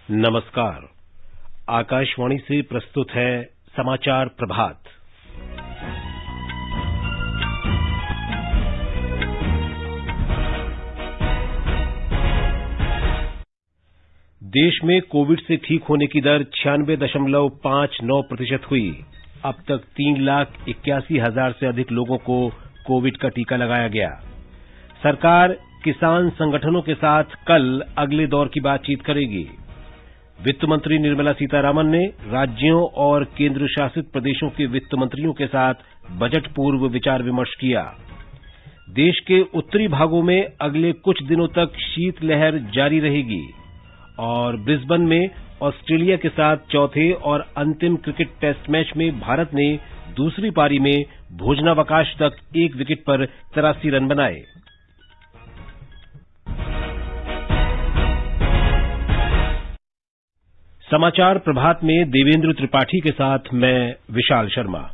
नमस्कार। आकाशवाणी से प्रस्तुत है समाचार प्रभात। देश में कोविड से ठीक होने की दर 96.59% हुई। अब तक 3,81,000 से अधिक लोगों को कोविड का टीका लगाया गया। सरकार किसान संगठनों के साथ कल अगले दौर की बातचीत करेगी। वित्त मंत्री निर्मला सीतारामन ने राज्यों और केंद्र शासित प्रदेशों के वित्त मंत्रियों के साथ बजट पूर्व विचार विमर्श किया। देश के उत्तरी भागों में अगले कुछ दिनों तक शीतलहर जारी रहेगी और ब्रिस्बेन में ऑस्ट्रेलिया के साथ चौथे और अंतिम क्रिकेट टेस्ट मैच में भारत ने दूसरी पारी में भोजनावकाश तक 1 विकेट पर 83 रन बनाए। समाचार प्रभात में देवेंद्र त्रिपाठी के साथ मैं विशाल शर्मा।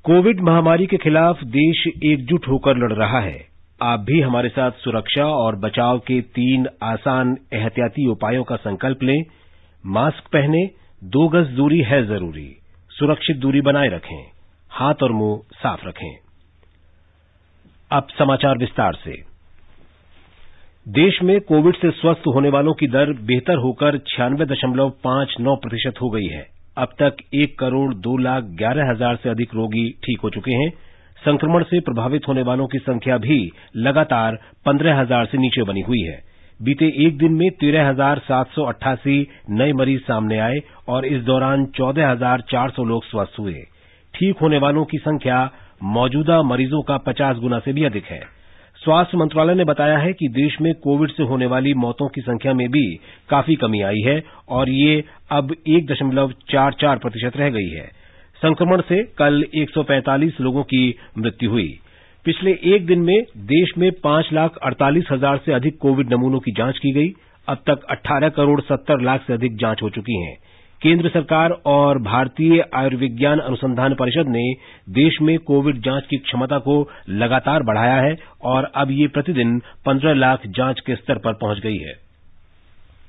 कोविड महामारी के खिलाफ देश एकजुट होकर लड़ रहा है। आप भी हमारे साथ सुरक्षा और बचाव के 3 आसान एहतियाती उपायों का संकल्प लें। मास्क पहनें, 2 गज दूरी है जरूरी, सुरक्षित दूरी बनाए रखें, हाथ और मुंह साफ रखें। अब समाचार विस्तार से। देश में कोविड से स्वस्थ होने वालों की दर बेहतर होकर 96.59% हो गई है। अब तक 1,02,11,000 से अधिक रोगी ठीक हो चुके हैं। संक्रमण से प्रभावित होने वालों की संख्या भी लगातार 15,000 से नीचे बनी हुई है। बीते एक दिन में 13,788 नए मरीज सामने आए और इस दौरान 14,400 लोग स्वस्थ हुए। ठीक होने वालों की संख्या मौजूदा मरीजों का 50 गुना से भी अधिक है। स्वास्थ्य मंत्रालय ने बताया है कि देश में कोविड से होने वाली मौतों की संख्या में भी काफी कमी आई है और ये अब 1.44% रह गई है। संक्रमण से कल 145 लोगों की मृत्यु हुई। पिछले एक दिन में देश में 5,48,000 से अधिक कोविड नमूनों की जांच की गई। अब तक 18,70,00,000 से अधिक जांच हो चुकी हैं। केंद्र सरकार और भारतीय आयुर्विज्ञान अनुसंधान परिषद ने देश में कोविड जांच की क्षमता को लगातार बढ़ाया है और अब ये प्रतिदिन 15 लाख जांच के स्तर पर पहुंच गई है।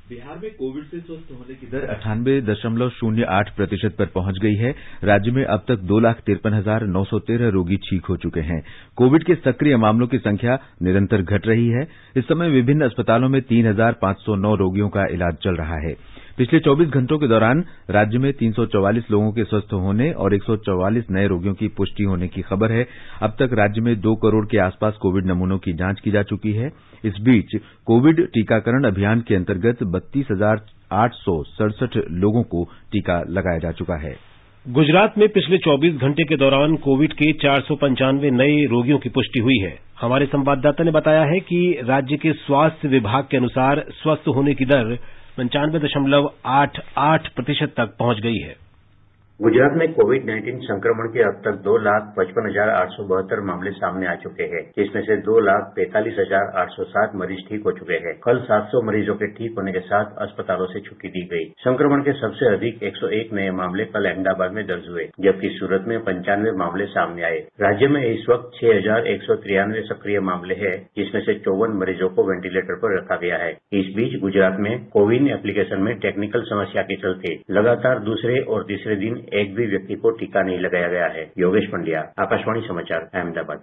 बिहार में कोविड से स्वस्थ होने की दर 98.08% पर पहुंच गई है। राज्य में अब तक 2,53,913 रोगी ठीक हो चुके हैं। कोविड के सक्रिय मामलों की संख्या निरंतर घट रही है। इस समय विभिन्न अस्पतालों में 3,509 रोगियों का इलाज चल रहा है। पिछले 24 घंटों के दौरान राज्य में 344 लोगों के स्वस्थ होने और 144 नए रोगियों की पुष्टि होने की खबर है। अब तक राज्य में 2 करोड़ के आसपास कोविड नमूनों की जांच की जा चुकी है। इस बीच कोविड टीकाकरण अभियान के अंतर्गत 32,867 लोगों को टीका लगाया जा चुका है। गुजरात में पिछले 24 घंटे के दौरान कोविड के 495 नए रोगियों की पुष्टि हुई है। हमारे संवाददाता ने बताया है कि राज्य के स्वास्थ्य विभाग के अनुसार स्वस्थ होने की दर 95.88% तक पहुंच गई है। गुजरात में कोविड-19 संक्रमण के अब तक 2,55,872 मामले सामने आ चुके हैं, जिसमें से 2,43,807 मरीज ठीक हो चुके हैं। कल 700 मरीजों के ठीक होने के साथ अस्पतालों से छुट्टी दी गई। संक्रमण के सबसे अधिक 101 नए मामले कल अहमदाबाद में दर्ज हुए, जबकि सूरत में 95 मामले सामने आए। राज्य में इस वक्त 6,193 सक्रिय मामले हैं, जिसमें से 54 मरीजों को वेंटिलेटर पर रखा गया है। इस बीच गुजरात में कोविन एप्लीकेशन में टेक्निकल समस्या के चलते लगातार दूसरे और तीसरे दिन एक भी व्यक्ति को टीका नहीं लगाया गया है। योगेश पंड्या, आकाशवाणी समाचार, अहमदाबाद।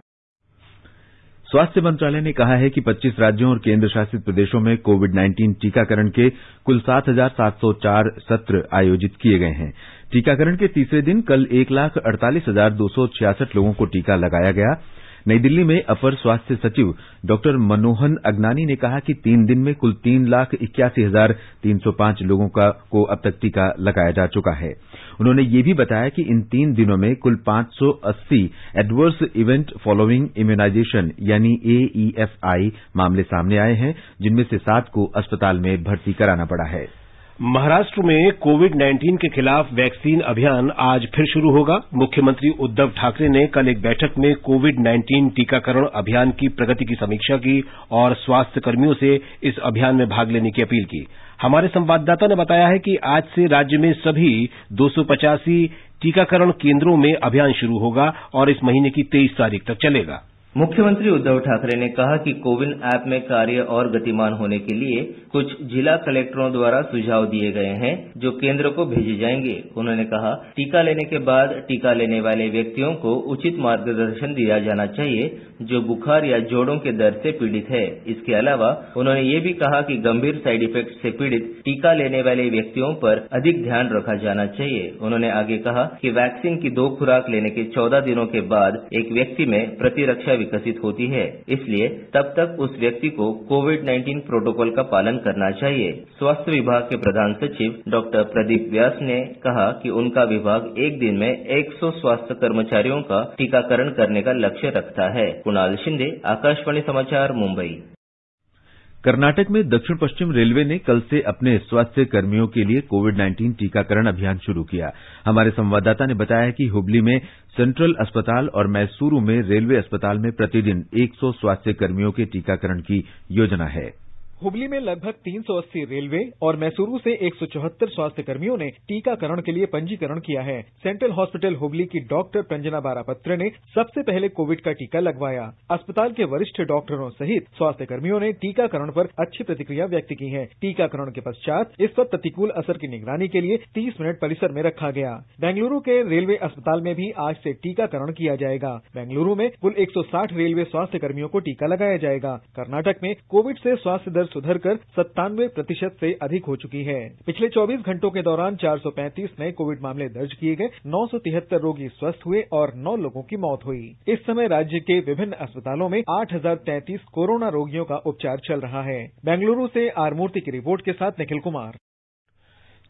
स्वास्थ्य मंत्रालय ने कहा है कि 25 राज्यों और केंद्र शासित प्रदेशों में कोविड-19 टीकाकरण के कुल 7,704 सत्र आयोजित किए गए हैं। टीकाकरण के तीसरे दिन कल 1,48,266 लोगों को टीका लगाया गया। नई दिल्ली में अपर स्वास्थ्य सचिव डॉक्टर मनोहन अगनानी ने कहा कि 3 दिन में कुल 3,81,305 लोगों को अब तक टीका लगाया जा चुका है। उन्होंने ये भी बताया कि इन 3 दिनों में कुल 580 एडवर्स इवेंट फॉलोइंग इम्यूनाइजेशन यानी AEFI मामले सामने आए हैं, जिनमें से 7 को अस्पताल में भर्ती कराना पड़ा है। महाराष्ट्र में कोविड-19 के खिलाफ वैक्सीन अभियान आज फिर शुरू होगा। मुख्यमंत्री उद्धव ठाकरे ने कल एक बैठक में कोविड-19 टीकाकरण अभियान की प्रगति की समीक्षा की और स्वास्थ्य कर्मियों से इस अभियान में भाग लेने की अपील की। हमारे संवाददाता ने बताया है कि आज से राज्य में सभी 285 टीकाकरण केंद्रों में अभियान शुरू होगा और इस महीने की 23 तारीख तक चलेगा। मुख्यमंत्री उद्धव ठाकरे ने कहा कि कोविन ऐप में कार्य और गतिमान होने के लिए कुछ जिला कलेक्टरों द्वारा सुझाव दिए गए हैं जो केंद्र को भेजे जाएंगे। उन्होंने कहा, टीका लेने के बाद टीका लेने वाले व्यक्तियों को उचित मार्गदर्शन दिया जाना चाहिए जो बुखार या जोड़ों के दर्द से पीड़ित है। इसके अलावा उन्होंने ये भी कहा कि गंभीर साइड इफेक्ट से पीड़ित टीका लेने वाले व्यक्तियों पर अधिक ध्यान रखा जाना चाहिए। उन्होंने आगे कहा कि वैक्सीन की 2 खुराक लेने के 14 दिनों के बाद एक व्यक्ति में प्रतिरक्षा विकसित होती है, इसलिए तब तक उस व्यक्ति को कोविड-19 प्रोटोकॉल का पालन करना चाहिए। स्वास्थ्य विभाग के प्रधान सचिव डॉक्टर प्रदीप व्यास ने कहा कि उनका विभाग एक दिन में 100 स्वास्थ्य कर्मचारियों का टीकाकरण करने का लक्ष्य रखता है। कुणाल शिंदे, आकाशवाणी समाचार, मुंबई। कर्नाटक में दक्षिण पश्चिम रेलवे ने कल से अपने स्वास्थ्य कर्मियों के लिए कोविड-19 टीकाकरण अभियान शुरू किया। हमारे संवाददाता ने बताया कि हुबली में सेंट्रल अस्पताल और मैसूरू में रेलवे अस्पताल में प्रतिदिन 100 स्वास्थ्य कर्मियों के टीकाकरण की योजना है। हुबली में लगभग 380 रेलवे और मैसूरू से 174 स्वास्थ्य कर्मियों ने टीकाकरण के लिए पंजीकरण किया है। सेंट्रल हॉस्पिटल हुबली की डॉक्टर प्रंजना बारापत्रे ने सबसे पहले कोविड का टीका लगवाया। अस्पताल के वरिष्ठ डॉक्टरों सहित स्वास्थ्य कर्मियों ने टीकाकरण पर अच्छी प्रतिक्रिया व्यक्त की है। टीकाकरण के पश्चात इस पर प्रतिकूल असर की निगरानी के लिए 30 मिनट परिसर में रखा गया। बेंगलुरु के रेलवे अस्पताल में भी आज से टीकाकरण किया जाएगा। बेंगलुरु में कुल 160 रेलवे स्वास्थ्य कर्मियों को टीका लगाया जाएगा। कर्नाटक में कोविड से स्वास्थ्य दर सुधरकर 97% से अधिक हो चुकी है। पिछले 24 घंटों के दौरान 435 नए कोविड मामले दर्ज किए गए, 973 रोगी स्वस्थ हुए और 9 लोगों की मौत हुई। इस समय राज्य के विभिन्न अस्पतालों में 8033 कोरोना रोगियों का उपचार चल रहा है। बेंगलुरु से आर मूर्ति की रिपोर्ट के साथ निखिल कुमार।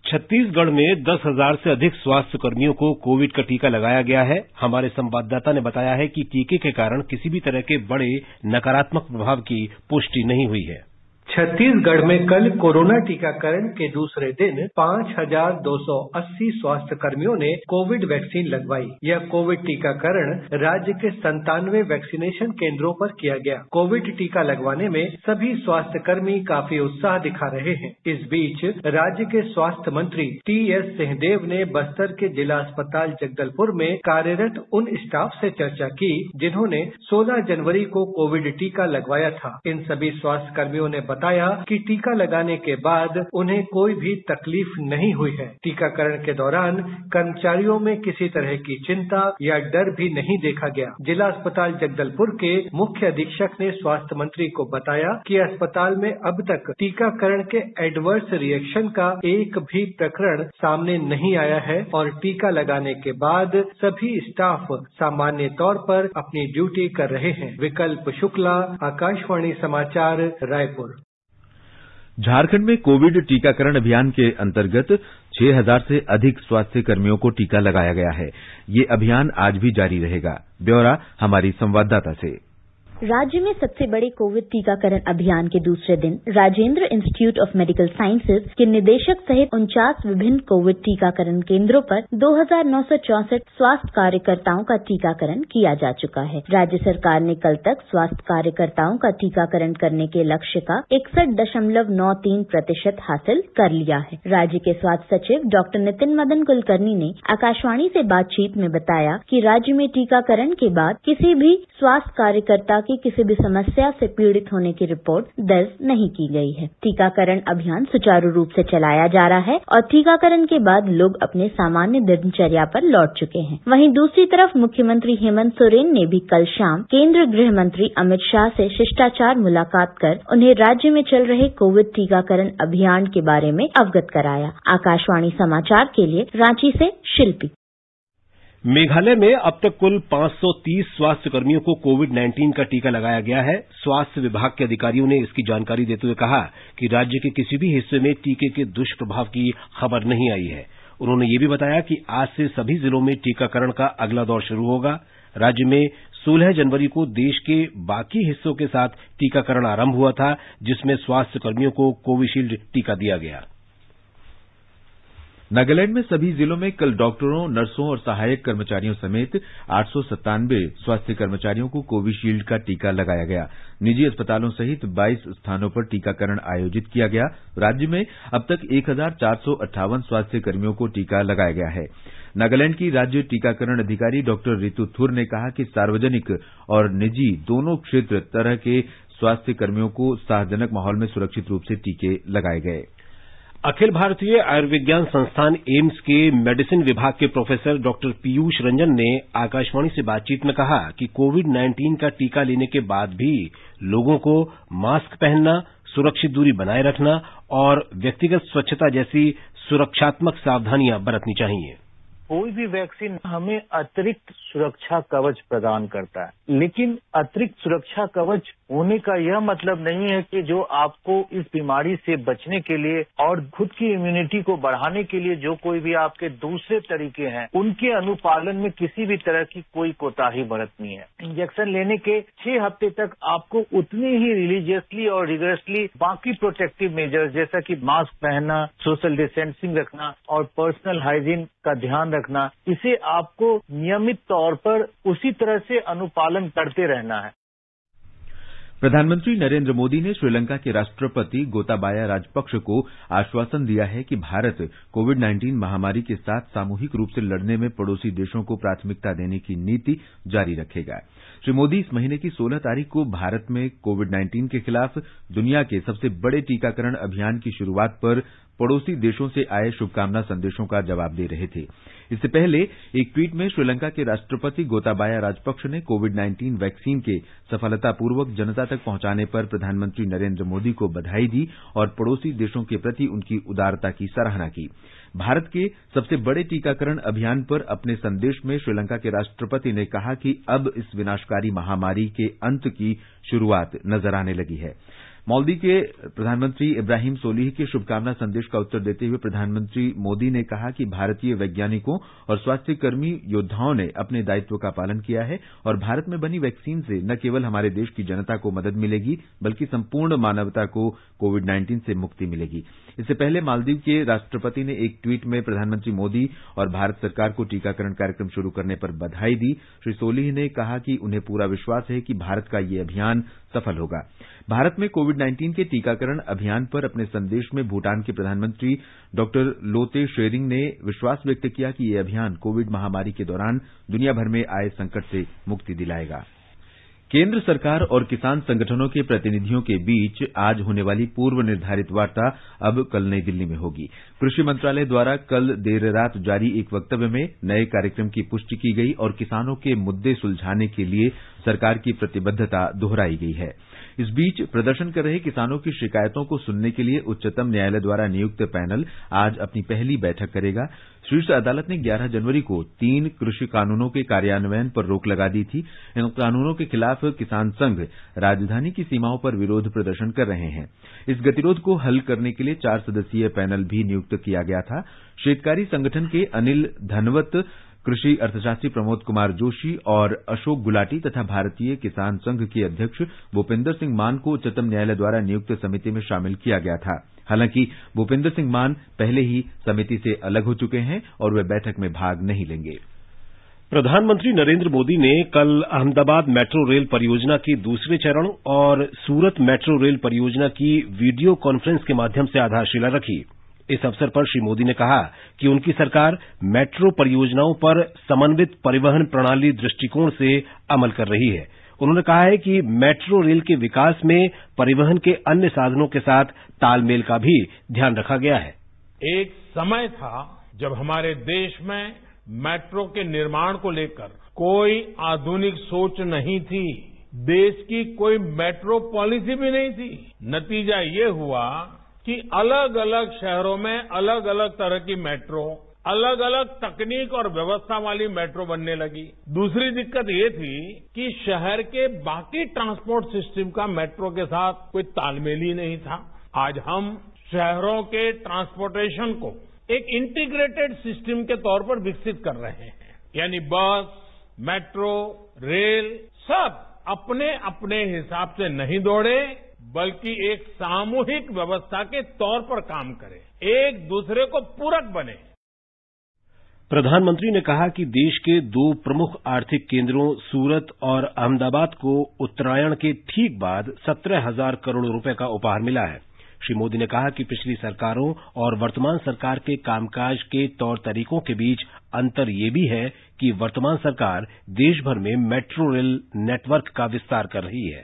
छत्तीसगढ़ में 10,000 से अधिक स्वास्थ्य कर्मियों को कोविड का टीका लगाया गया है। हमारे संवाददाता ने बताया है कि टीके के कारण किसी भी तरह के बड़े नकारात्मक प्रभाव की पुष्टि नहीं हुई है। छत्तीसगढ़ में कल कोरोना टीकाकरण के दूसरे दिन 5,280 स्वास्थ्य कर्मियों ने कोविड वैक्सीन लगवाई। यह कोविड टीकाकरण राज्य के 97 वैक्सीनेशन केंद्रों पर किया गया। कोविड टीका लगवाने में सभी स्वास्थ्य कर्मी काफी उत्साह दिखा रहे हैं। इस बीच राज्य के स्वास्थ्य मंत्री टी.एस. सिंहदेव ने बस्तर के जिला अस्पताल जगदलपुर में कार्यरत उन स्टाफ से चर्चा की जिन्होंने 16 जनवरी को कोविड टीका लगवाया था। इन सभी स्वास्थ्य कर्मियों ने बताया कि टीका लगाने के बाद उन्हें कोई भी तकलीफ नहीं हुई है। टीकाकरण के दौरान कर्मचारियों में किसी तरह की चिंता या डर भी नहीं देखा गया। जिला अस्पताल जगदलपुर के मुख्य अधीक्षक ने स्वास्थ्य मंत्री को बताया कि अस्पताल में अब तक टीकाकरण के एडवर्स रिएक्शन का एक भी प्रकरण सामने नहीं आया है और टीका लगाने के बाद सभी स्टाफ सामान्य तौर पर अपनी ड्यूटी कर रहे हैं। विकल्प शुक्ला, आकाशवाणी समाचार, रायपुर। झारखंड में कोविड टीकाकरण अभियान के अंतर्गत 6,000 से अधिक स्वास्थ्य कर्मियों को टीका लगाया गया है। ये अभियान आज भी जारी रहेगा। ब्यौरा हमारी संवाददाता से। राज्य में सबसे बड़े कोविड टीकाकरण अभियान के दूसरे दिन Rajendra institute of medical sciences के निदेशक सहित 49 विभिन्न कोविड टीकाकरण केंद्रों पर 2,964 स्वास्थ्य कार्यकर्ताओं का टीकाकरण किया जा चुका है। राज्य सरकार ने कल तक स्वास्थ्य कार्यकर्ताओं का टीकाकरण करने के लक्ष्य का 61.93% हासिल कर लिया है। राज्य के स्वास्थ्य सचिव डॉक्टर नितिन मदन कुलकर्णी ने आकाशवाणी से बातचीत में बताया कि राज्य में टीकाकरण के बाद किसी भी स्वास्थ्य कार्यकर्ता की किसी भी समस्या से पीड़ित होने की रिपोर्ट दर्ज नहीं की गई है। टीकाकरण अभियान सुचारू रूप से चलाया जा रहा है और टीकाकरण के बाद लोग अपने सामान्य दिनचर्या पर लौट चुके हैं। वहीं दूसरी तरफ मुख्यमंत्री हेमंत सोरेन ने भी कल शाम केंद्रीय गृह मंत्री अमित शाह से शिष्टाचार मुलाकात कर उन्हें राज्य में चल रहे कोविड टीकाकरण अभियान के बारे में अवगत कराया। आकाशवाणी समाचार के लिए रांची से शिल्पी। मेघालय में अब तक कुल 530 स्वास्थ्य कर्मियों को कोविड-19 का टीका लगाया गया है। स्वास्थ्य विभाग के अधिकारियों ने इसकी जानकारी देते हुए कहा कि राज्य के किसी भी हिस्से में टीके के दुष्प्रभाव की खबर नहीं आई है। उन्होंने ये भी बताया कि आज से सभी जिलों में टीकाकरण का अगला दौर शुरू होगा। राज्य में 16 जनवरी को देश के बाकी हिस्सों के साथ टीकाकरण आरंभ हुआ था, जिसमें स्वास्थ्य कर्मियों को कोविशील्ड टीका दिया गया। नागालैंड में सभी जिलों में कल डॉक्टरों, नर्सों और सहायक कर्मचारियों समेत 897 स्वास्थ्य कर्मचारियों को कोविशील्ड का टीका लगाया गया। निजी अस्पतालों सहित 22 स्थानों पर टीकाकरण आयोजित किया गया। राज्य में अब तक 1,458 स्वास्थ्य कर्मियों को टीका लगाया गया है। नागालैंड की राज्य टीकाकरण अधिकारी डॉक्टर रितु थुर ने कहा कि सार्वजनिक और निजी दोनों क्षेत्र तरह के स्वास्थ्य कर्मियों को उत्साहजनक माहौल में सुरक्षित रूप से टीके लगाए गए। अखिल भारतीय आयुर्विज्ञान संस्थान एम्स के मेडिसिन विभाग के प्रोफेसर डॉक्टर पीयूष रंजन ने आकाशवाणी से बातचीत में कहा कि कोविड-19 का टीका लेने के बाद भी लोगों को मास्क पहनना, सुरक्षित दूरी बनाए रखना और व्यक्तिगत स्वच्छता जैसी सुरक्षात्मक सावधानियां बरतनी चाहिए। कोई भी वैक्सीन हमें अतिरिक्त सुरक्षा कवच प्रदान करता है, लेकिन अतिरिक्त सुरक्षा कवच होने का यह मतलब नहीं है कि जो आपको इस बीमारी से बचने के लिए और खुद की इम्यूनिटी को बढ़ाने के लिए जो कोई भी आपके दूसरे तरीके हैं, उनके अनुपालन में किसी भी तरह की कोई कोताही बरतनी है। इंजेक्शन लेने के 6 हफ्ते तक आपको उतनी ही रिलीजियसली और रिगरसली बाकी प्रोटेक्टिव मेजर्स जैसा कि मास्क पहनना, सोशल डिस्टेंसिंग रखना और पर्सनल हाइजीन का ध्यान रखना, इसे आपको नियमित तौर पर उसी तरह से अनुपालन करते रहना है। प्रधानमंत्री नरेंद्र मोदी ने श्रीलंका के राष्ट्रपति गोताबाया राजपक्ष को आश्वासन दिया है कि भारत कोविड-19 महामारी के साथ सामूहिक रूप से लड़ने में पड़ोसी देशों को प्राथमिकता देने की नीति जारी रखेगा। श्री मोदी इस महीने की 16 तारीख को भारत में कोविड-19 के खिलाफ दुनिया के सबसे बड़े टीकाकरण अभियान की शुरूआत पर पड़ोसी देशों से आए शुभकामना संदेशों का जवाब दे रहे थे। इससे पहले एक ट्वीट में श्रीलंका के राष्ट्रपति गोताबाया राजपक्ष ने कोविड-19 वैक्सीन के सफलतापूर्वक जनता तक पहुंचाने पर प्रधानमंत्री नरेंद्र मोदी को बधाई दी और पड़ोसी देशों के प्रति उनकी उदारता की सराहना की। भारत के सबसे बड़े टीकाकरण अभियान पर अपने संदेश में श्रीलंका के राष्ट्रपति ने कहा कि अब इस विनाशकारी महामारी के अंत की शुरूआत नजर आने लगी है। मालदीव के प्रधानमंत्री इब्राहिम सोलिह के शुभकामना संदेश का उत्तर देते हुए प्रधानमंत्री मोदी ने कहा कि भारतीय वैज्ञानिकों और स्वास्थ्यकर्मी योद्धाओं ने अपने दायित्व का पालन किया है और भारत में बनी वैक्सीन से न केवल हमारे देश की जनता को मदद मिलेगी बल्कि संपूर्ण मानवता को कोविड-19 से मुक्ति मिलेगी। इससे पहले मालदीव के राष्ट्रपति ने एक ट्वीट में प्रधानमंत्री मोदी और भारत सरकार को टीकाकरण कार्यक्रम शुरू करने पर बधाई दी। श्री सोलिह ने कहा कि उन्हें पूरा विश्वास है कि भारत का ये अभियान सफल होगा। भारत में कोविड-19 के टीकाकरण अभियान पर अपने संदेश में भूटान के प्रधानमंत्री डॉक्टर लोते शेरिंग ने विश्वास व्यक्त किया कि ये अभियान कोविड महामारी के दौरान दुनिया भर में आए संकट से मुक्ति दिलाएगा। केंद्र सरकार और किसान संगठनों के प्रतिनिधियों के बीच आज होने वाली पूर्व निर्धारित वार्ता अब कल नई दिल्ली में होगी। कृषि मंत्रालय द्वारा कल देर रात जारी एक वक्तव्य में नए कार्यक्रम की पुष्टि की गई और किसानों के मुद्दे सुलझाने के लिए सरकार की प्रतिबद्धता दोहराई गई है। इस बीच प्रदर्शन कर रहे किसानों की शिकायतों को सुनने के लिए उच्चतम न्यायालय द्वारा नियुक्त पैनल आज अपनी पहली बैठक करेगा। शीर्ष अदालत ने 11 जनवरी को 3 कृषि कानूनों के कार्यान्वयन पर रोक लगा दी थी। इन कानूनों के खिलाफ किसान संघ राजधानी की सीमाओं पर विरोध प्रदर्शन कर रहे हैं। इस गतिरोध को हल करने के लिए 4 सदस्यीय पैनल भी नियुक्त किया गया था। शेतकारी संगठन के अनिल धनवत, कृषि अर्थशास्त्री प्रमोद कुमार जोशी और अशोक गुलाटी तथा भारतीय किसान संघ के अध्यक्ष भूपेंद्र सिंह मान को उच्चतम न्यायालय द्वारा नियुक्त समिति में शामिल किया गया था। हालांकि भूपेंद्र सिंह मान पहले ही समिति से अलग हो चुके हैं और वे बैठक में भाग नहीं लेंगे। प्रधानमंत्री नरेंद्र मोदी ने कल अहमदाबाद मेट्रो रेल परियोजना के दूसरे चरण और सूरत मेट्रो रेल परियोजना की वीडियो कॉन्फ्रेंस के माध्यम से आधारशिला रखी। इस अवसर पर श्री मोदी ने कहा कि उनकी सरकार मेट्रो परियोजनाओं पर समन्वित परिवहन प्रणाली दृष्टिकोण से अमल कर रही है। उन्होंने कहा है कि मेट्रो रेल के विकास में परिवहन के अन्य साधनों के साथ तालमेल का भी ध्यान रखा गया है। एक समय था जब हमारे देश में मेट्रो के निर्माण को लेकर कोई आधुनिक सोच नहीं थी, देश की कोई मेट्रो पॉलिसी भी नहीं थी। नतीजा ये हुआ कि अलग अलग शहरों में अलग अलग तरह की मेट्रो, अलग अलग तकनीक और व्यवस्था वाली मेट्रो बनने लगी। दूसरी दिक्कत ये थी कि शहर के बाकी ट्रांसपोर्ट सिस्टम का मेट्रो के साथ कोई तालमेल ही नहीं था। आज हम शहरों के ट्रांसपोर्टेशन को एक इंटीग्रेटेड सिस्टम के तौर पर विकसित कर रहे हैं, यानी बस, मेट्रो, रेल सब अपने अपने हिसाब से नहीं दौड़े बल्कि एक सामूहिक व्यवस्था के तौर पर काम करें, एक दूसरे को पूरक बने। प्रधानमंत्री ने कहा कि देश के 2 प्रमुख आर्थिक केंद्रों सूरत और अहमदाबाद को उत्तरायण के ठीक बाद 17,000 करोड़ रुपए का उपहार मिला है। श्री मोदी ने कहा कि पिछली सरकारों और वर्तमान सरकार के कामकाज के तौर तरीकों के बीच अंतर ये भी है कि वर्तमान सरकार देश भर में मेट्रो रेल नेटवर्क का विस्तार कर रही है।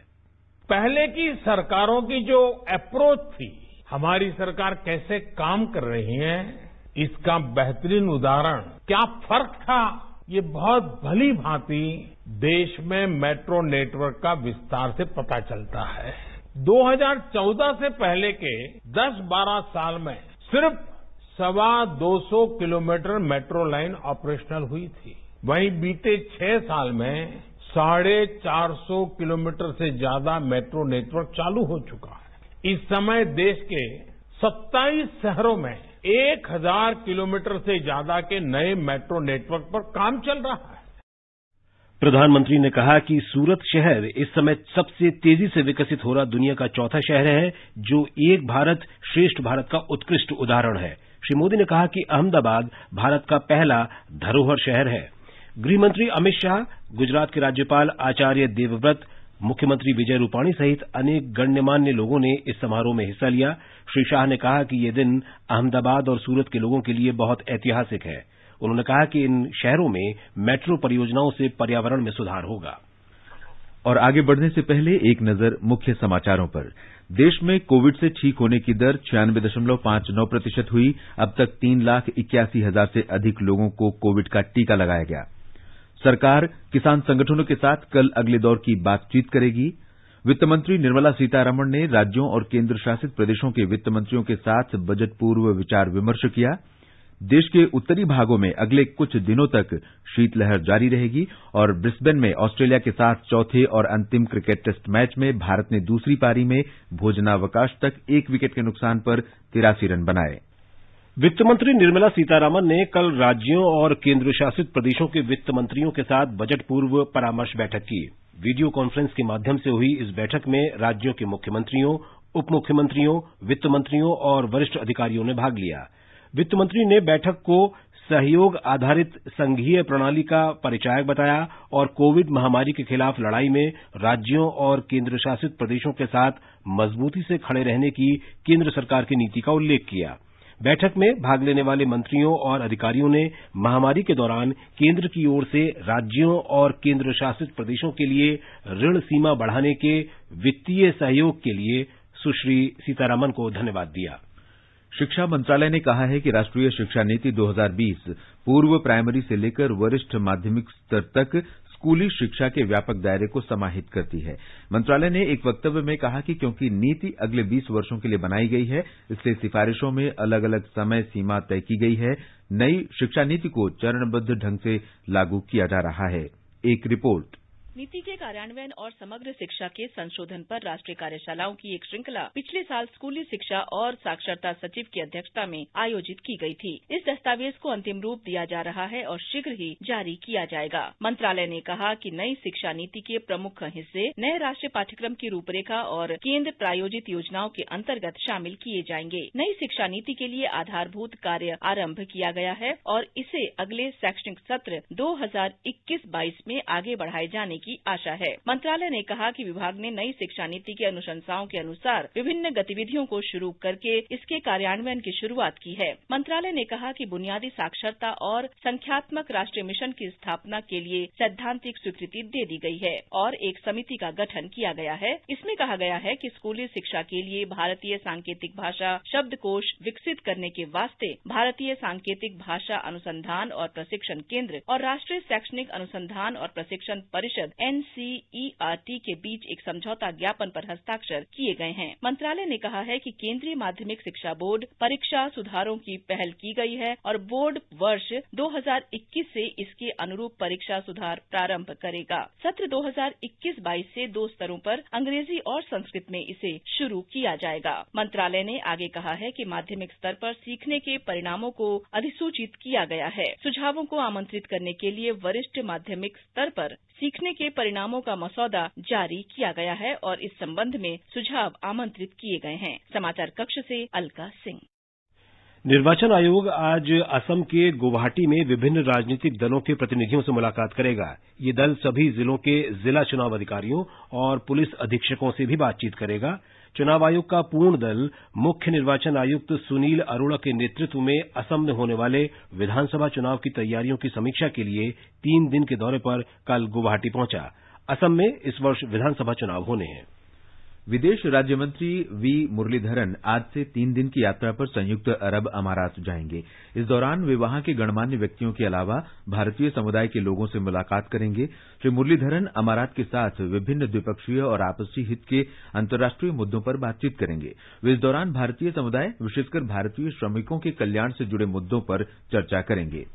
पहले की सरकारों की जो अप्रोच थी, हमारी सरकार कैसे काम कर रही है, इसका बेहतरीन उदाहरण क्या फर्क था, ये बहुत भली भांति देश में मेट्रो नेटवर्क का विस्तार से पता चलता है। 2014 से पहले के 10-12 साल में सिर्फ 250 किलोमीटर मेट्रो लाइन ऑपरेशनल हुई थी। वहीं बीते 6 साल में 450 किलोमीटर से ज्यादा मेट्रो नेटवर्क चालू हो चुका है। इस समय देश के 27 शहरों में 1000 किलोमीटर से ज्यादा के नए मेट्रो नेटवर्क पर काम चल रहा है। प्रधानमंत्री ने कहा कि सूरत शहर इस समय सबसे तेजी से विकसित हो रहा दुनिया का चौथा शहर है, जो एक भारत श्रेष्ठ भारत का उत्कृष्ट उदाहरण है। श्री मोदी ने कहा कि अहमदाबाद भारत का पहला धरोहर शहर है। गृहमंत्री अमित शाह, गुजरात के राज्यपाल आचार्य देवव्रत, मुख्यमंत्री विजय रूपाणी सहित अनेक गण्यमान्य लोगों ने इस समारोह में हिस्सा लिया। श्री शाह ने कहा कि ये दिन अहमदाबाद और सूरत के लोगों के लिए बहुत ऐतिहासिक है। उन्होंने कहा कि इन शहरों में मेट्रो परियोजनाओं से पर्यावरण में सुधार होगा। और आगे बढ़ने से पहले एक नजर मुख्य समाचारों पर। देश में कोविड से ठीक होने की दर 96.59% हुई। अब तक 3,81,000 से अधिक लोगों को कोविड का टीका लगाया गया। सरकार किसान संगठनों के साथ कल अगले दौर की बातचीत करेगी। वित्त मंत्री निर्मला सीतारमण ने राज्यों और केंद्र शासित प्रदेशों के वित्त मंत्रियों के साथ बजट पूर्व विचार विमर्श किया। देश के उत्तरी भागों में अगले कुछ दिनों तक शीतलहर जारी रहेगी और ब्रिस्बेन में ऑस्ट्रेलिया के साथ चौथे और अंतिम क्रिकेट टेस्ट मैच में भारत ने दूसरी पारी में भोजनावकाश तक 1 विकेट के नुकसान पर 83 रन बनाए। वित्त मंत्री निर्मला सीतारमण ने कल राज्यों और केंद्र शासित प्रदेशों के वित्त मंत्रियों के साथ बजट पूर्व परामर्श बैठक की। वीडियो कॉन्फ्रेंस के माध्यम से हुई इस बैठक में राज्यों के मुख्यमंत्रियों, उप मुख्यमंत्रियों, वित्त मंत्रियों और वरिष्ठ अधिकारियों ने भाग लिया। वित्त मंत्री ने बैठक को सहयोग आधारित संघीय प्रणाली का परिचायक बताया और कोविड महामारी के खिलाफ लड़ाई में राज्यों और केंद्र शासित प्रदेशों के साथ मजबूती से खड़े रहने की केंद्र सरकार की नीति का उल्लेख किया। बैठक में भाग लेने वाले मंत्रियों और अधिकारियों ने महामारी के दौरान केंद्र की ओर से राज्यों और केंद्र शासित प्रदेशों के लिए ऋण सीमा बढ़ाने के वित्तीय सहयोग के लिए सुश्री सीतारमण को धन्यवाद दिया। शिक्षा मंत्रालय ने कहा है कि राष्ट्रीय शिक्षा नीति 2020 पूर्व प्राइमरी से लेकर वरिष्ठ माध्यमिक स्तर तक स्कूली शिक्षा के व्यापक दायरे को समाहित करती है। मंत्रालय ने एक वक्तव्य में कहा कि क्योंकि नीति अगले 20 वर्षों के लिए बनाई गई है, इसलिए सिफारिशों में अलग अलग समय सीमा तय की गई है। नई शिक्षा नीति को चरणबद्ध ढंग से लागू किया जा रहा है। एक रिपोर्ट। नीति के कार्यान्वयन और समग्र शिक्षा के संशोधन पर राष्ट्रीय कार्यशालाओं की एक श्रृंखला पिछले साल स्कूली शिक्षा और साक्षरता सचिव की अध्यक्षता में आयोजित की गई थी। इस दस्तावेज को अंतिम रूप दिया जा रहा है और शीघ्र ही जारी किया जाएगा। मंत्रालय ने कहा कि नई शिक्षा नीति के प्रमुख हिस्से नए राष्ट्रीय पाठ्यक्रम की रूपरेखा और केंद्र प्रायोजित योजनाओं के अंतर्गत शामिल किए जाएंगे। नई शिक्षा नीति के लिए आधारभूत कार्य आरंभ किया गया है और इसे अगले शैक्षणिक सत्र 2021-22 में आगे बढ़ाए जाने की आशा है। मंत्रालय ने कहा कि विभाग ने नई शिक्षा नीति की अनुशंसाओं के अनुसार विभिन्न गतिविधियों को शुरू करके इसके कार्यान्वयन की शुरुआत की है। मंत्रालय ने कहा कि बुनियादी साक्षरता और संख्यात्मक राष्ट्रीय मिशन की स्थापना के लिए सैद्धांतिक स्वीकृति दे दी गई है और एक समिति का गठन किया गया है। इसमें कहा गया है कि स्कूली शिक्षा के लिए भारतीय सांकेतिक भाषा शब्दकोश विकसित करने के वास्ते भारतीय सांकेतिक भाषा अनुसंधान और प्रशिक्षण केंद्र और राष्ट्रीय शैक्षणिक अनुसंधान और प्रशिक्षण परिषद NCERT के बीच एक समझौता ज्ञापन पर हस्ताक्षर किए गए हैं। मंत्रालय ने कहा है कि केंद्रीय माध्यमिक शिक्षा बोर्ड परीक्षा सुधारों की पहल की गई है और बोर्ड वर्ष 2021 से इसके अनुरूप परीक्षा सुधार प्रारंभ करेगा। सत्र 2021-22 से 2 स्तरों पर अंग्रेजी और संस्कृत में इसे शुरू किया जाएगा। मंत्रालय ने आगे कहा है कि माध्यमिक स्तर पर सीखने के परिणामों को अधिसूचित किया गया है। सुझावों को आमंत्रित करने के लिए वरिष्ठ माध्यमिक स्तर पर सीखने के परिणामों का मसौदा जारी किया गया है और इस संबंध में सुझाव आमंत्रित किए गए हैं। समाचार कक्ष से अलका सिंह। निर्वाचन आयोग आज असम के गुवाहाटी में विभिन्न राजनीतिक दलों के प्रतिनिधियों से मुलाकात करेगा। ये दल सभी जिलों के जिला चुनाव अधिकारियों और पुलिस अधीक्षकों से भी बातचीत करेगा। चुनाव आयोग का पूर्ण दल मुख्य निर्वाचन आयुक्त सुनील अरोड़ा के नेतृत्व में असम में होने वाले विधानसभा चुनाव की तैयारियों की समीक्षा के लिए 3 दिन के दौरे पर कल गुवाहाटी पहुंचा। असम में इस वर्ष विधानसभा चुनाव होने हैं। विदेश राज्य मंत्री वी मुरलीधरन आज से 3 दिन की यात्रा पर संयुक्त अरब अमारात जाएंगे। इस दौरान वे वहां के गणमान्य व्यक्तियों के अलावा भारतीय समुदाय के लोगों से मुलाकात करेंगे। श्री मुरलीधरन अमारात के साथ विभिन्न द्विपक्षीय और आपसी हित के अंतर्राष्ट्रीय मुद्दों पर बातचीत करेंगे। वे इस दौरान भारतीय समुदाय, विशेषकर भारतीय श्रमिकों के कल्याण से जुड़े मुद्दों पर चर्चा करेंगे।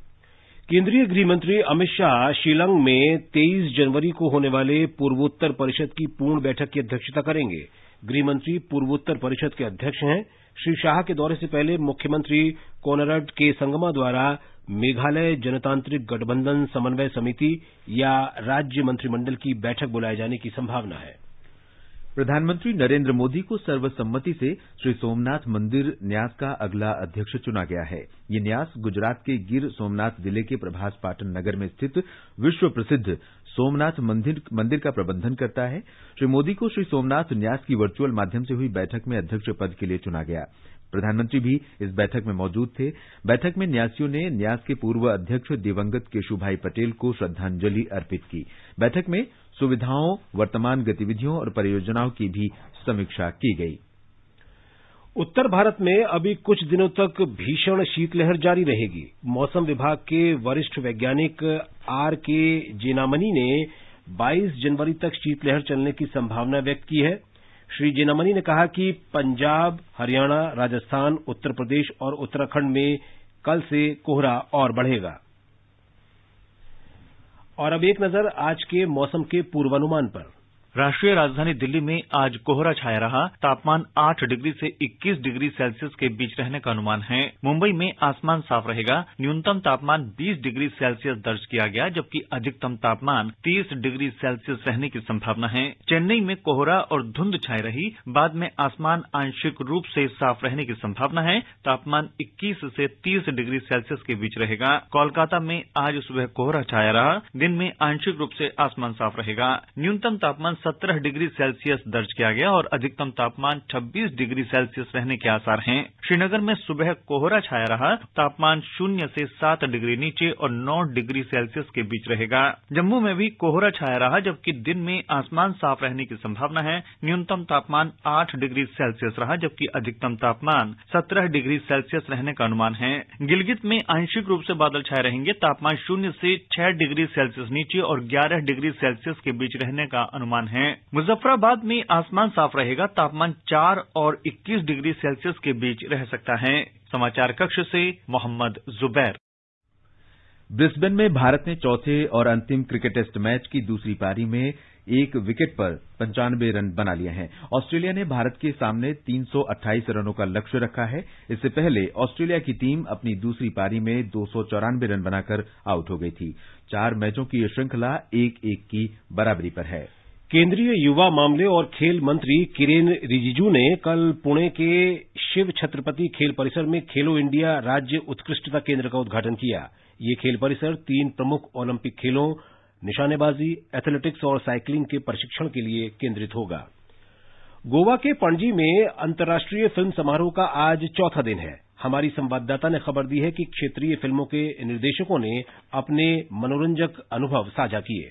केंद्रीय गृह मंत्री अमित शाह शिलांग में 23 जनवरी को होने वाले पूर्वोत्तर परिषद की पूर्ण बैठक की अध्यक्षता करेंगे। गृह मंत्री पूर्वोत्तर परिषद के अध्यक्ष हैं। श्री शाह के दौरे से पहले मुख्यमंत्री कोनरड के संगमा द्वारा मेघालय जनतांत्रिक गठबंधन समन्वय समिति या राज्य मंत्रिमंडल की बैठक बुलाए जाने की संभावना है। प्रधानमंत्री नरेंद्र मोदी को सर्वसम्मति से श्री सोमनाथ मंदिर न्यास का अगला अध्यक्ष चुना गया है। ये न्यास गुजरात के गिर सोमनाथ जिले के प्रभास पाटन नगर में स्थित विश्व प्रसिद्ध सोमनाथ मंदिर का प्रबंधन करता है। श्री मोदी को श्री सोमनाथ न्यास की वर्चुअल माध्यम से हुई बैठक में अध्यक्ष पद के लिए चुना गया। प्रधानमंत्री भी इस बैठक में मौजूद थे। बैठक में न्यासियों ने न्यास के पूर्व अध्यक्ष दिवंगत केशुभाई पटेल को श्रद्धांजलि अर्पित की। बैठक में सुविधाओं, वर्तमान गतिविधियों और परियोजनाओं की भी समीक्षा की गई। उत्तर भारत में अभी कुछ दिनों तक भीषण शीतलहर जारी रहेगी। मौसम विभाग के वरिष्ठ वैज्ञानिक आर के जेनामनी ने 22 जनवरी तक शीतलहर चलने की संभावना व्यक्त की है। श्री जेनामनी ने कहा कि पंजाब, हरियाणा, राजस्थान, उत्तर प्रदेश और उत्तराखंड में कल से कोहरा और बढ़ेगा। और अब एक नजर आज के मौसम के पूर्वानुमान पर। राष्ट्रीय राजधानी दिल्ली में आज कोहरा छाया रहा। तापमान 8 डिग्री से 21 डिग्री सेल्सियस के बीच रहने का अनुमान है। मुंबई में आसमान साफ रहेगा। न्यूनतम तापमान 20 डिग्री सेल्सियस दर्ज किया गया, जबकि अधिकतम तापमान 30 डिग्री सेल्सियस रहने की संभावना है। चेन्नई में कोहरा और धुंध छाई रही। बाद में आसमान आंशिक रूप से साफ रहने की संभावना है। तापमान 21 से 30 डिग्री सेल्सियस के बीच रहेगा। कोलकाता में आज सुबह कोहरा छाया रहा। दिन में आंशिक रूप से आसमान साफ रहेगा। न्यूनतम तापमान 17 डिग्री सेल्सियस दर्ज किया गया और अधिकतम तापमान 26 डिग्री सेल्सियस रहने के आसार हैं। श्रीनगर में सुबह कोहरा छाया रहा। तापमान 0 से 7 डिग्री नीचे और 9 डिग्री सेल्सियस के बीच रहेगा। जम्मू में भी कोहरा छाया रहा, जबकि दिन में आसमान साफ रहने की संभावना है। न्यूनतम तापमान 8 डिग्री सेल्सियस रहा, जबकि अधिकतम तापमान 17 डिग्री सेल्सियस रहने का अनुमान है। गिलगित में आंशिक रूप से बादल छाए रहेंगे। तापमान 0 से 6 डिग्री सेल्सियस नीचे और 11 डिग्री सेल्सियस के बीच रहने का अनुमान है। मुजफ्फराबाद में आसमान साफ रहेगा। तापमान 4 और 21 डिग्री सेल्सियस के बीच रह सकता है। समाचार कक्ष से मोहम्मद जुबैर। ब्रिस्बेन में भारत ने चौथे और अंतिम क्रिकेट टेस्ट मैच की दूसरी पारी में 1 विकेट पर 95 रन बना लिए हैं। ऑस्ट्रेलिया ने भारत के सामने 328 रनों का लक्ष्य रखा है। इससे पहले ऑस्ट्रेलिया की टीम अपनी दूसरी पारी में 294 रन बनाकर आउट हो गई थी। 4 मैचों की यह श्रृंखला 1-1 की बराबरी पर है। केंद्रीय युवा मामले और खेल मंत्री किरेन रिजिजू ने कल पुणे के शिव छत्रपति खेल परिसर में खेलो इंडिया राज्य उत्कृष्टता केंद्र का उद्घाटन किया। ये खेल परिसर 3 प्रमुख ओलंपिक खेलों निशानेबाजी, एथलेटिक्स और साइकिलिंग के प्रशिक्षण के लिए केंद्रित होगा। गोवा के पणजी में अंतर्राष्ट्रीय फिल्म समारोह का आज चौथा दिन है। हमारी संवाददाता ने खबर दी है कि क्षेत्रीय फिल्मों के निर्देशकों ने अपने मनोरंजक अनुभव साझा किए।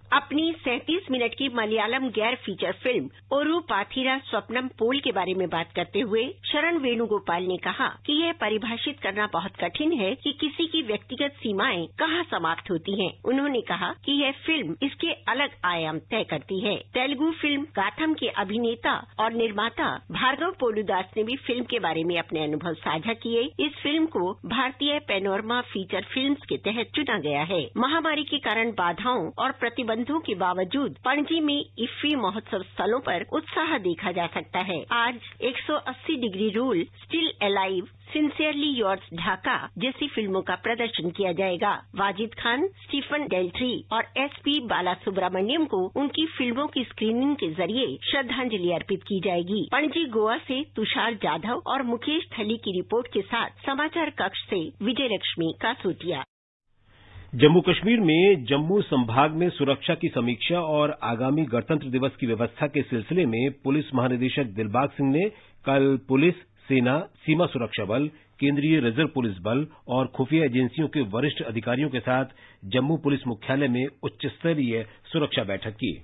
अपनी 37 मिनट की मलयालम गैर फीचर फिल्म ओरू पाथिरा स्वप्नम पोल के बारे में बात करते हुए शरण वेणुगोपाल ने कहा कि यह परिभाषित करना बहुत कठिन है कि किसी की व्यक्तिगत सीमाएं कहां समाप्त होती हैं। उन्होंने कहा कि यह फिल्म इसके अलग आयाम तय करती है। तेलुगु फिल्म गाथम के अभिनेता और निर्माता भार्गव पोलुदास ने भी फिल्म के बारे में अपने अनुभव साझा किए। इस फिल्म को भारतीय पैनोरमा फीचर फिल्म्स के तहत चुना गया है। महामारी के कारण बाधाओं और प्रतिबंधों के बावजूद पणजी में इफ्फी महोत्सव स्थलों पर उत्साह देखा जा सकता है। आज 180 degree rule, still alive, sincerely yours Dhaka जैसी फिल्मों का प्रदर्शन किया जाएगा। वाजिद खान, स्टीफन डेल्ट्री और एसपी बालासुब्रमण्यम को उनकी फिल्मों की स्क्रीनिंग के जरिए श्रद्धांजलि अर्पित की जाएगी। पणजी गोवा से तुषार जाधव और मुकेश थली की रिपोर्ट के साथ समाचार कक्ष से विजयलक्ष्मी कासोटिया। जम्मू कश्मीर में जम्मू संभाग में सुरक्षा की समीक्षा और आगामी गणतंत्र दिवस की व्यवस्था के सिलसिले में पुलिस महानिदेशक दिलबाग सिंह ने कल पुलिस, सेना, सीमा सुरक्षा बल, केंद्रीय रिजर्व पुलिस बल और खुफिया एजेंसियों के वरिष्ठ अधिकारियों के साथ जम्मू पुलिस मुख्यालय में उच्च स्तरीय सुरक्षा बैठक की।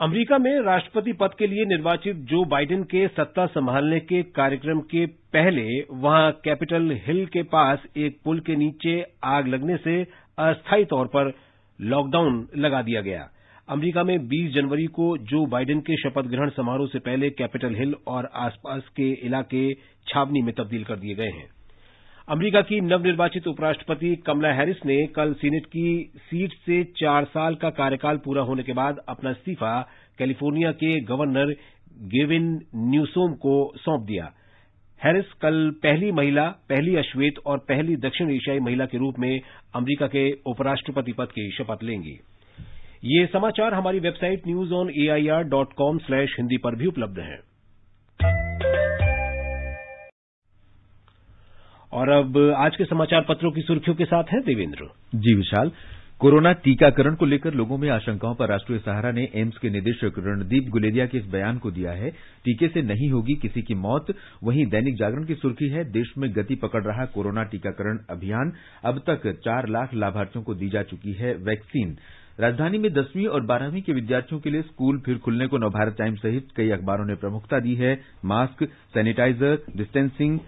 अमेरिका में राष्ट्रपति पद के लिए निर्वाचित जो बाइडेन के सत्ता संभालने के कार्यक्रम के पहले वहां कैपिटल हिल के पास एक पुल के नीचे आग लगने से अस्थायी तौर पर लॉकडाउन लगा दिया गया। अमेरिका में 20 जनवरी को जो बाइडेन के शपथ ग्रहण समारोह से पहले कैपिटल हिल और आसपास के इलाके छावनी में तब्दील कर दिए गए हैं। अमेरिका की नवनिर्वाचित उपराष्ट्रपति कमला हैरिस ने कल सीनेट की सीट से 4 साल का कार्यकाल पूरा होने के बाद अपना इस्तीफा कैलिफोर्निया के गवर्नर गेविन न्यूसोम को सौंप दिया। हैरिस कल पहली महिला, पहली अश्वेत और पहली दक्षिण एशियाई महिला के रूप में अमेरिका के उपराष्ट्रपति पद की शपथ लेंगी। ये समाचार हमारी वेबसाइट newsonair.com/hindi पर भी उपलब्ध हैं। और अब आज के समाचार पत्रों की सुर्खियों के साथ हैं देवेंद्र। जी विशाल। कोरोना टीकाकरण को लेकर लोगों में आशंकाओं पर राष्ट्रीय सहारा ने एम्स के निदेशक रणदीप गुलेरिया के इस बयान को दिया है, टीके से नहीं होगी किसी की मौत। वहीं दैनिक जागरण की सुर्खी है, देश में गति पकड़ रहा कोरोना टीकाकरण अभियान, अब तक 4 लाख लाभार्थियों को दी जा चुकी है वैक्सीन। राजधानी में 10वीं और 12वीं के विद्यार्थियों के लिए स्कूल फिर खुलने को नवभारत टाइम्स सहित कई अखबारों ने प्रमुखता दी है। मास्क, सैनिटाइजर, डिस्टेंसिंग,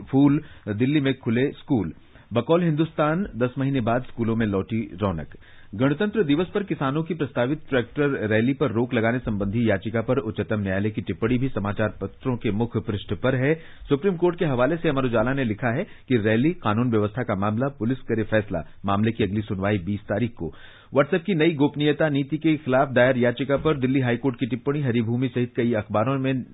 फूल, दिल्ली में खुले स्कूल। बकौल हिंदुस्तान, 10 महीने बाद स्कूलों में लौटी रौनक। गणतंत्र दिवस पर किसानों की प्रस्तावित ट्रैक्टर रैली पर रोक लगाने संबंधी याचिका पर उच्चतम न्यायालय की टिप्पणी भी समाचार पत्रों के मुख्य पृष्ठ पर है। सुप्रीम कोर्ट के हवाले से अमर उजाला ने लिखा है कि रैली कानून व्यवस्था का मामला, पुलिस करे फैसला। मामले की अगली सुनवाई 20 तारीख को। व्हाट्सएप की नई गोपनीयता नीति के खिलाफ दायर याचिका पर दिल्ली हाईकोर्ट की टिप्पणी हरिभूमि सहित कई अखबारों में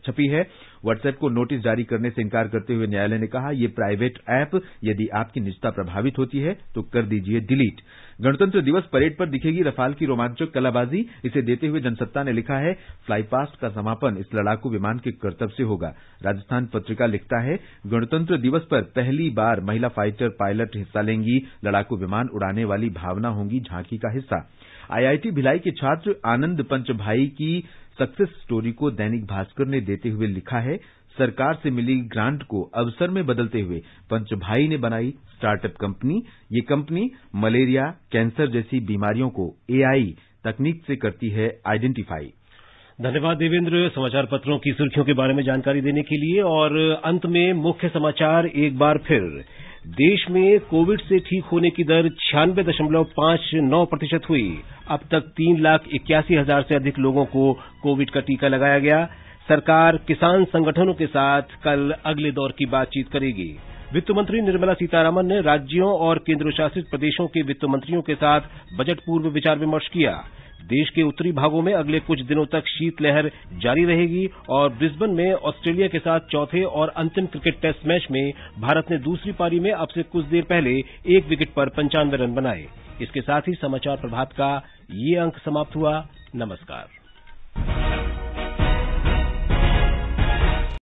छपी है। व्हाट्सएप को नोटिस जारी करने से इंकार करते हुए न्यायालय ने कहा, ये प्राइवेट ऐप, यदि आपकी निजता प्रभावित होती है तो कर दीजिए डिलीट। गणतंत्र दिवस परेड पर दिखेगी रफाल की रोमांचक कलाबाजी, इसे देते हुए जनसत्ता ने लिखा है, फ्लाईपास्ट का समापन इस लड़ाकू विमान के करतब से होगा। राजस्थान पत्रिका लिखता है, गणतंत्र दिवस पर पहली बार महिला फाइटर पायलट हिस्सा लेंगी, लड़ाकू विमान उड़ाने वाली भावना होंगी झांकी का हिस्सा। आईआईटी भिलाई के छात्र आनंद पंचभाई की सक्सेस स्टोरी को दैनिक भास्कर ने देते हुए लिखा है, सरकार से मिली ग्रांट को अवसर में बदलते हुए पंचभाई ने बनाई स्टार्टअप कंपनी। ये कंपनी मलेरिया, कैंसर जैसी बीमारियों को एआई तकनीक से करती है आइडेंटिफाई। धन्यवाद देवेंद्र समाचार पत्रों की सुर्खियों के बारे में जानकारी देने के लिए। और अंत में मुख्य समाचार एक बार फिर। देश में कोविड से ठीक होने की दर 96.59% हुई। अब तक 3,81,000 से अधिक लोगों को कोविड का टीका लगाया गया। सरकार किसान संगठनों के साथ कल अगले दौर की बातचीत करेगी। वित्त मंत्री निर्मला सीतारामन ने राज्यों और केंद्रशासित प्रदेशों के वित्त मंत्रियों के साथ बजट पूर्व विचार विमर्श किया। देश के उत्तरी भागों में अगले कुछ दिनों तक शीतलहर जारी रहेगी और ब्रिस्बेन में ऑस्ट्रेलिया के साथ चौथे और अंतिम क्रिकेट टेस्ट मैच में भारत ने दूसरी पारी में अब से कुछ देर पहले 1 विकेट पर 95 रन बनाए। इसके साथ ही समाचार प्रभात का ये अंक समाप्त हुआ। नमस्कार।